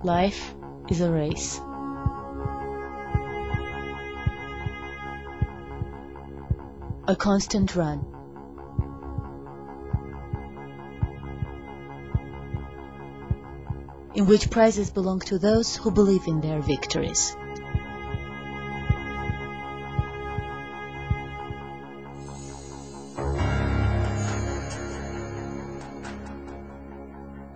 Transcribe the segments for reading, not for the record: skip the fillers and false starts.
Life is a race. A constant run. In which prizes belong to those who believe in their victories.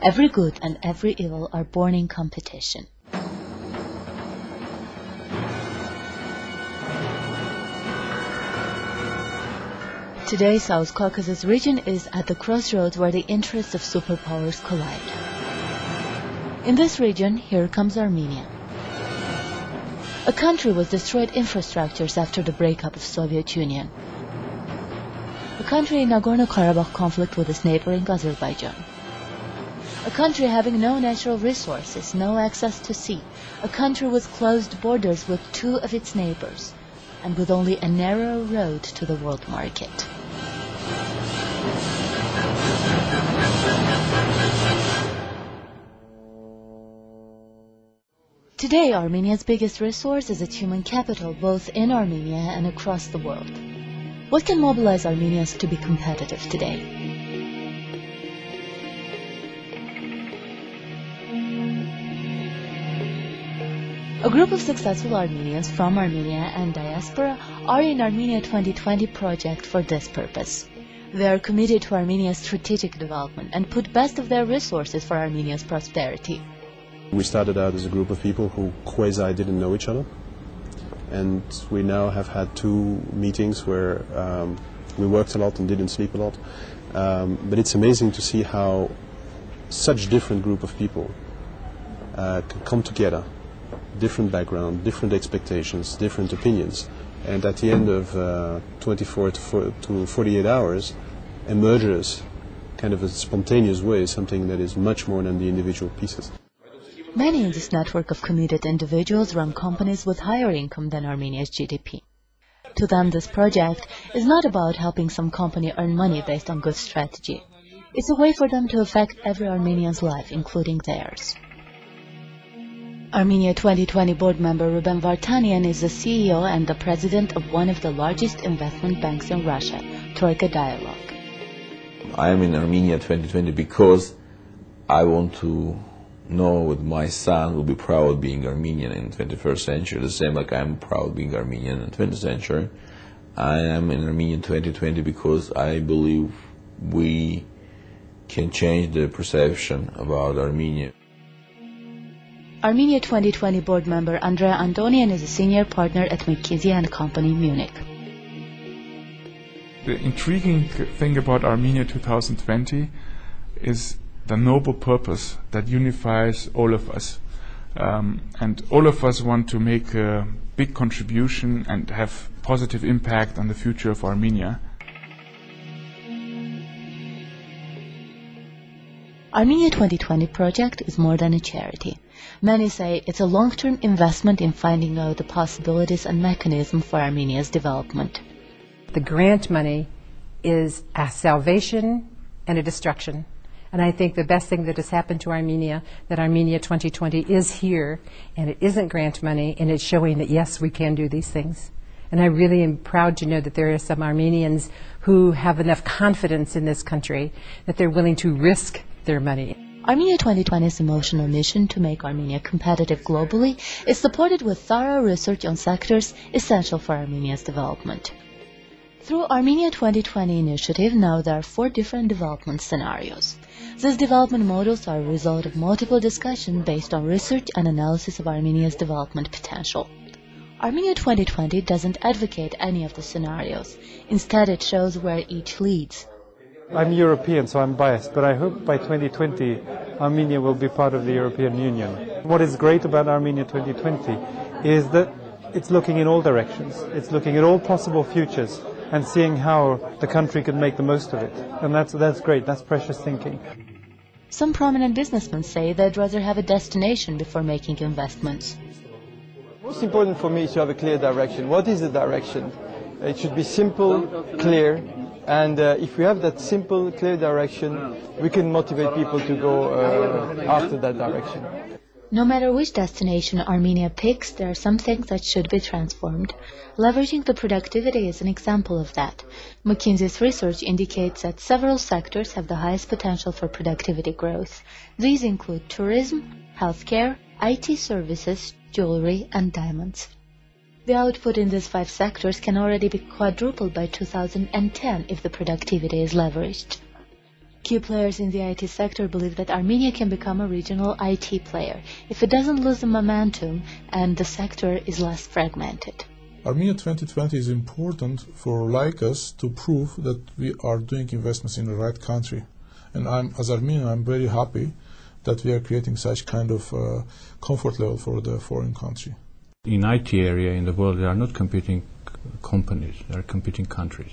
Every good and every evil are born in competition. Today, South Caucasus region is at the crossroads where the interests of superpowers collide. In this region, here comes Armenia. A country with destroyed infrastructures after the breakup of Soviet Union. A country in Nagorno-Karabakh conflict with its neighboring Azerbaijan. A country having no natural resources, no access to sea. A country with closed borders with two of its neighbors, and with only a narrow road to the world market. Today, Armenia's biggest resource is its human capital, both in Armenia and across the world. What can mobilize Armenians to be competitive today? A group of successful Armenians from Armenia and diaspora are in Armenia 2020 project for this purpose. They are committed to Armenia's strategic development and put best of their resources for Armenia's prosperity. We started out as a group of people who quasi didn't know each other, and we now have had 2 meetings where we worked a lot and didn't sleep a lot. But it's amazing to see how such different group of people can come together. Different background, different expectations, different opinions, and at the end of 24 to 48 hours emerges kind of a spontaneous way, something that is much more than the individual pieces. Many in this network of committed individuals run companies with higher income than Armenia's GDP. To them, this project is not about helping some company earn money based on good strategy. It's a way for them to affect every Armenian's life, including theirs. Armenia 2020 board member Ruben Vartanian is the CEO and the president of one of the largest investment banks in Russia, Troika Dialogue. I am in Armenia 2020 because I want to know that my son will be proud being Armenian in the 21st century, the same like I am proud being Armenian in the 20th century. I am in Armenia 2020 because I believe we can change the perception about Armenia. Armenia 2020 board member Andrea Antonian is a senior partner at McKinsey & Company, Munich. The intriguing thing about Armenia 2020 is the noble purpose that unifies all of us. And all of us want to make a big contribution and have positive impact on the future of Armenia. Armenia 2020 project is more than a charity. Many say it's a long-term investment in finding out the possibilities and mechanism for Armenia's development. The grant money is a salvation and a destruction. And I think the best thing that has happened to Armenia, that Armenia 2020 is here, and it isn't grant money, and it's showing that yes, we can do these things. And I really am proud to know that there are some Armenians who have enough confidence in this country that they're willing to risk their money. Armenia 2020's emotional mission to make Armenia competitive globally is supported with thorough research on sectors essential for Armenia's development. Through Armenia 2020 initiative, now there are 4 different development scenarios. These development models are a result of multiple discussion based on research and analysis of Armenia's development potential. Armenia 2020 doesn't advocate any of the scenarios. Instead, it shows where each leads. I'm European, so I'm biased, but I hope by 2020 Armenia will be part of the European Union. What is great about Armenia 2020 is that it's looking in all directions. It's looking at all possible futures and seeing how the country could make the most of it. And that's great. That's precious thinking. Some prominent businessmen say they'd rather have a destination before making investments. Most important for me is to have a clear direction. What is the direction? It should be simple, clear, and if we have that simple, clear direction, we can motivate people to go after that direction. No matter which destination Armenia picks, there are some things that should be transformed. Leveraging the productivity is an example of that. McKinsey's research indicates that several sectors have the highest potential for productivity growth. These include tourism, healthcare, IT services, jewelry, and diamonds. The output in these 5 sectors can already be quadrupled by 2010 if the productivity is leveraged. Key players in the IT sector believe that Armenia can become a regional IT player if it doesn't lose the momentum and the sector is less fragmented. Armenia 2020 is important for like us to prove that we are doing investments in the right country. And as Armenian, I'm very happy that we are creating such kind of comfort level for the foreign country. In IT area in the world, there are not competing companies, there are competing countries.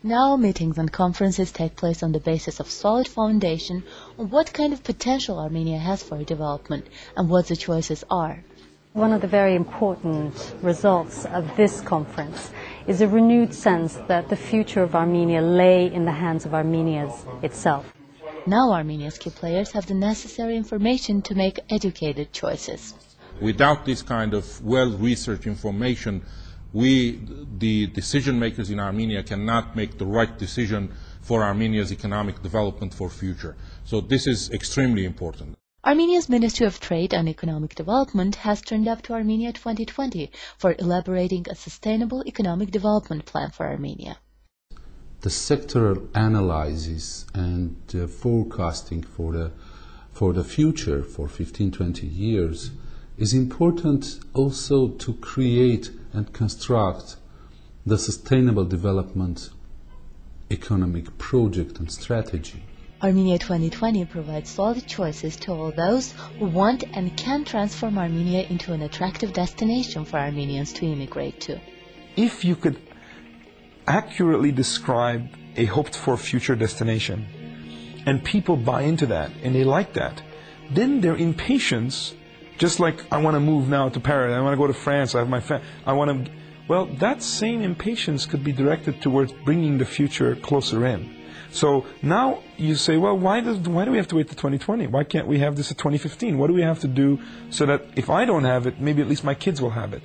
Now meetings and conferences take place on the basis of solid foundation on what kind of potential Armenia has for development and what the choices are. One of the very important results of this conference is a renewed sense that the future of Armenia lay in the hands of Armenians itself. Now Armenia's key players have the necessary information to make educated choices. Without this kind of well-researched information, we, the decision makers in Armenia, cannot make the right decision for Armenia's economic development for future. So this is extremely important. Armenia's Ministry of Trade and Economic Development has turned up to Armenia 2020 for elaborating a sustainable economic development plan for Armenia. The sectoral analysis and forecasting for the future, for 15-20 years, is important also to create and construct the sustainable development economic project and strategy. Armenia 2020 provides solid choices to all those who want and can transform Armenia into an attractive destination for Armenians to immigrate to. If you could accurately describe a hoped-for future destination, and people buy into that, and they like that, then their impatience, just like I want to move now to Paris, I want to go to France, I have my family, well, that same impatience could be directed towards bringing the future closer in. So now you say, well, why do we have to wait to 2020? Why can't we have this at 2015? What do we have to do so that if I don't have it, maybe at least my kids will have it?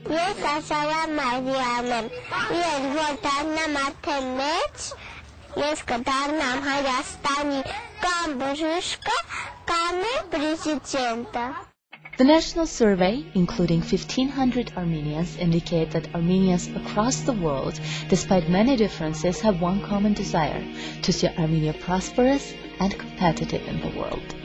The national survey, including 1,500 Armenians, indicates that Armenians across the world, despite many differences, have one common desire: to see Armenia prosperous and competitive in the world.